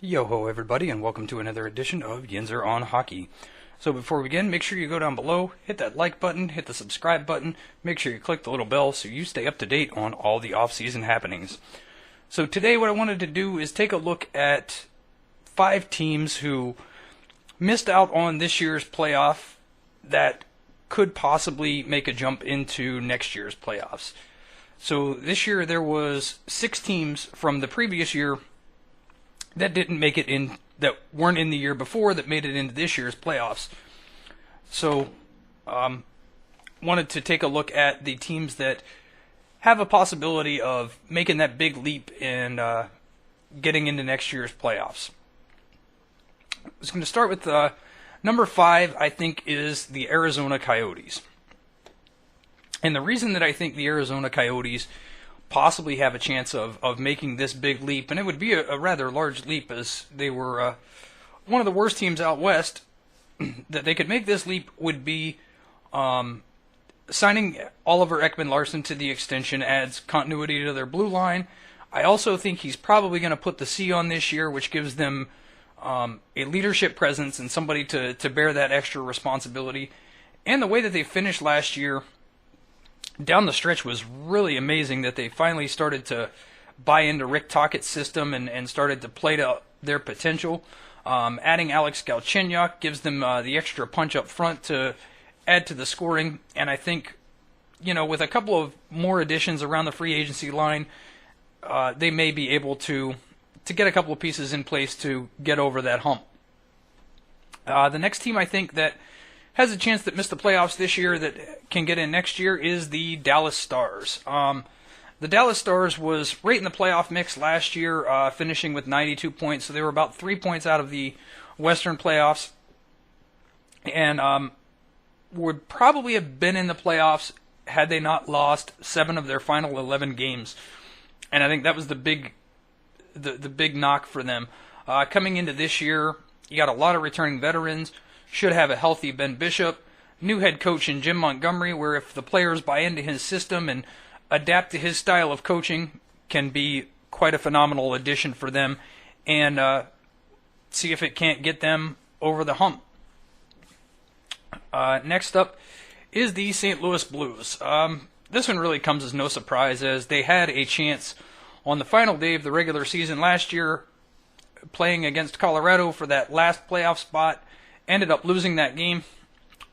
Yo-ho everybody, and welcome to another edition of Yinzer on Hockey. So before we begin, make sure you go down below, hit that like button, hit the subscribe button, make sure you click the little bell so you stay up to date on all the off-season happenings. So today what I wanted to do is take a look at 5 teams who missed out on this year's playoff that could possibly make a jump into next year's playoffs. So this year there was 6 teams from the previous year that didn't make it in, that weren't in the year before, that made it into this year's playoffs. So, wanted to take a look at the teams that have a possibility of making that big leap and getting into next year's playoffs. I was going to start with number 5, I think, is the Arizona Coyotes. And the reason that I think the Arizona Coyotes possibly have a chance of making this big leap, and it would be a rather large leap as they were one of the worst teams out west, that they could make this leap would be signing Oliver Ekman-Larsson to the extension adds continuity to their blue line. I also think he's probably going to put the C on this year, which gives them a leadership presence and somebody to bear that extra responsibility. And the way that they finished last year down the stretch was really amazing, that they finally started to buy into Rick Tocchet's system and started to play to their potential. Adding Alex Galchenyuk gives them the extra punch up front to add to the scoring. And I think, with a couple of more additions around the free agency line, they may be able to get a couple of pieces in place to get over that hump. The next team I think that has a chance that missed the playoffs this year that can get in next year is the Dallas Stars. The Dallas Stars was right in the playoff mix last year, finishing with 92 points, so they were about 3 points out of the Western playoffs, and would probably have been in the playoffs had they not lost 7 of their final 11 games. And I think that was the big knock for them. Coming into this year, you got a lot of returning veterans. Should have a healthy Ben Bishop, new head coach in Jim Montgomery, where if the players buy into his system and adapt to his style of coaching, can be quite a phenomenal addition for them, and see if it can't get them over the hump. Next up is the St. Louis Blues. This one really comes as no surprise, as they had a chance on the final day of the regular season last year, playing against Colorado for that last playoff spot. Ended up losing that game.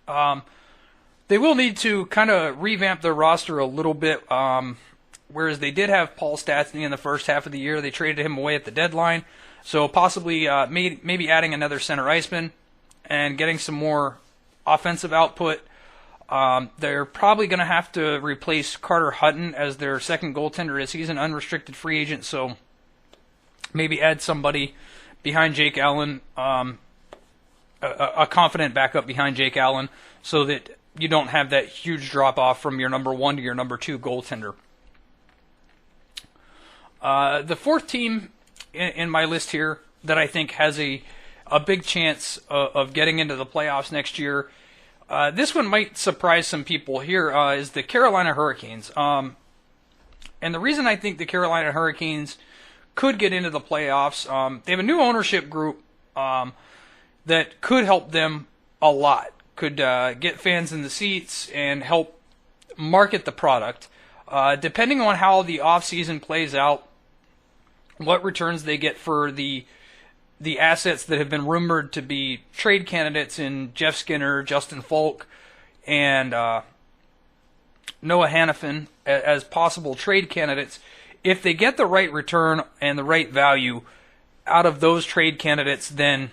They will need to kind of revamp their roster a little bit, whereas they did have Paul Stastny in the first half of the year. They traded him away at the deadline, so possibly maybe adding another center iceman and getting some more offensive output. They're probably going to have to replace Carter Hutton as their second goaltender, as he's an unrestricted free agent, so maybe add somebody behind Jake Allen, a confident backup behind Jake Allen, so that you don't have that huge drop-off from your number 1 to your number 2 goaltender. The fourth team in my list here that I think has a big chance of getting into the playoffs next year, this one might surprise some people here, is the Carolina Hurricanes. And the reason I think the Carolina Hurricanes could get into the playoffs, they have a new ownership group that could help them a lot, could get fans in the seats and help market the product. Depending on how the offseason plays out, what returns they get for the assets that have been rumored to be trade candidates in Jeff Skinner, Justin Falk, and Noah Hannafin as possible trade candidates, if they get the right return and the right value out of those trade candidates, then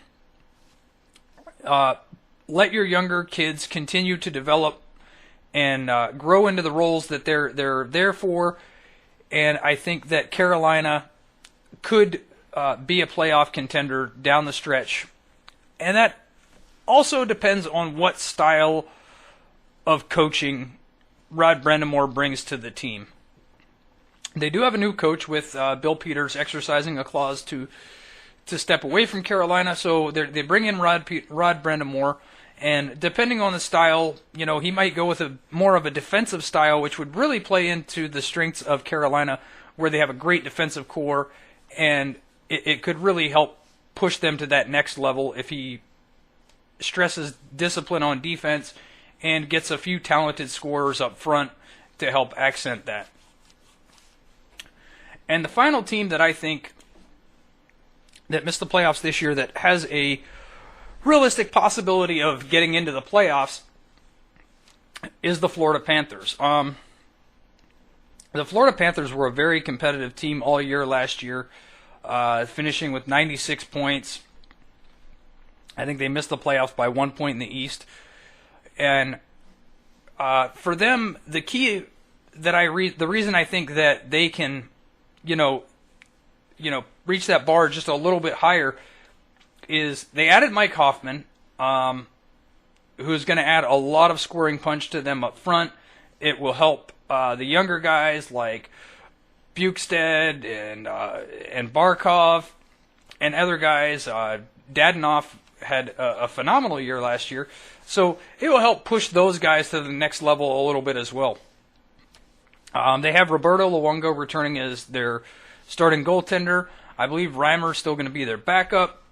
let your younger kids continue to develop and grow into the roles that they're there for. And I think that Carolina could be a playoff contender down the stretch. And that also depends on what style of coaching Rod Brind'Amour brings to the team. They do have a new coach with Bill Peters exercising a clause to step away from Carolina, so they bring in Rod Brind'Amour, and depending on the style, he might go with more of a defensive style, which would really play into the strengths of Carolina, where they have a great defensive core, and it could really help push them to that next level if he stresses discipline on defense and gets a few talented scorers up front to help accent that. And the final team that I think that missed the playoffs this year that has a realistic possibility of getting into the playoffs is the Florida Panthers. The Florida Panthers were a very competitive team all year last year, finishing with 96 points. I think they missed the playoffs by 1 point in the East. And for them, the key that the reason I think that they can, reach that bar just a little bit higher is they added Mike Hoffman, who's going to add a lot of scoring punch to them up front. It will help the younger guys like Bukestad and Barkov and other guys. Dadonov had a phenomenal year last year, so it will help push those guys to the next level a little bit as well. They have Roberto Luongo returning as their starting goaltender. I believe Reimer's still going to be their backup,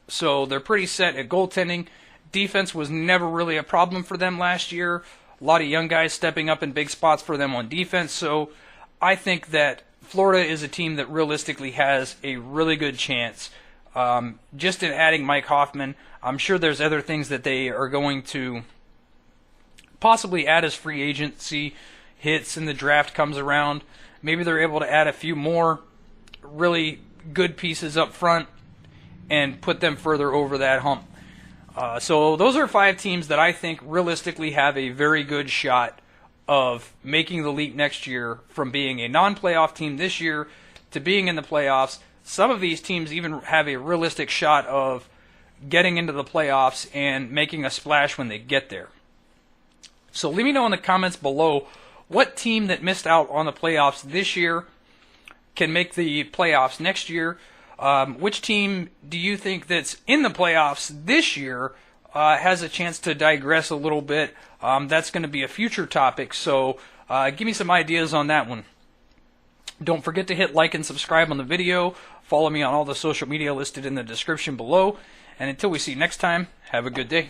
so they're pretty set at goaltending. Defense was never really a problem for them last year. A lot of young guys stepping up in big spots for them on defense, so I think that Florida is a team that realistically has a really good chance. Just in adding Mike Hoffman, I'm sure there's other things that they are going to possibly add as free agency hits and the draft comes around. Maybe they're able to add a few more really good pieces up front and put them further over that hump. So those are 5 teams that I think realistically have a very good shot of making the league next year, from being a non-playoff team this year to being in the playoffs. Some of these teams even have a realistic shot of getting into the playoffs and making a splash when they get there. So let me know in the comments below what team that missed out on the playoffs this year can make the playoffs next year. Which team do you think that's in the playoffs this year has a chance to digress a little bit? That's going to be a future topic, so give me some ideas on that one. Don't forget to hit like and subscribe on the video. Follow me on all the social media listed in the description below. And until we see you next time, have a good day.